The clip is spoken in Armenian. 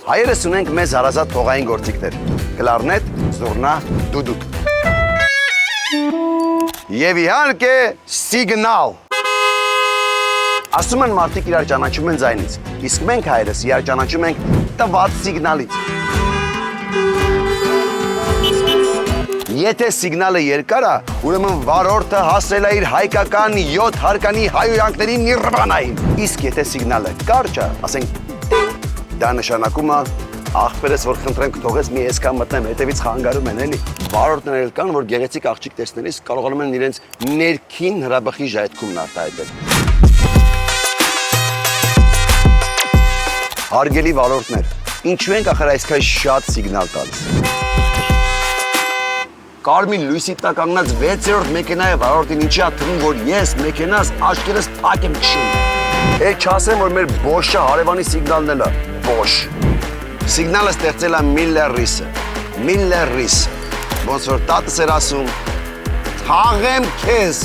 Հայերս ունենք մեզ հարազատ փողային գործիքներ. կլարնետ, զուռնա, դուդուկ։ Եվ իհարկե սիգնալ։ Ասում են մարդիկ իրար ճանաչում են ձայնից, իսկ մենք հայերս իրար ճանաչում ենք տված սիգնալից։ Եթե սիգնալը երկար է, ուրեմն վարորդը հասել է իր հայկական 7 հարկանի հայոյանքների նիրվանային։ Իսկ եթե սիգնալը կարճ է, ասենք դա նշանակում է աղբերս, որ խնդրենք թողես մի եսկա մտնեմ, հետևից խանգարում են էլի։ Վարորդներ էլ կան, որ գեղեցիկ աղջիկ տեսնելիս կարողանում են իրենց ներքին հրաբխի ժայթքումն արտահայտել։ Հարգելի վարորդներ, ինչու ենք ախր այսքան շատ սիգնալ տալիս։ Կարմիր լույսի տակ կանգնած 6-րդ մեքենայի վարորդին ինչի է թվում, որ ես մեքենաս աչքերս փակ եմ քշում։ Այդ չասեմ, որ մեր Bosch-ը հարևանի սիգնալն էլ է, Bosch։ Սիգնալը ստեղծել է Miller Reese-ը, Miller Reese։ Ոնց որ տատս էր ասում, թաղեմ քեզ։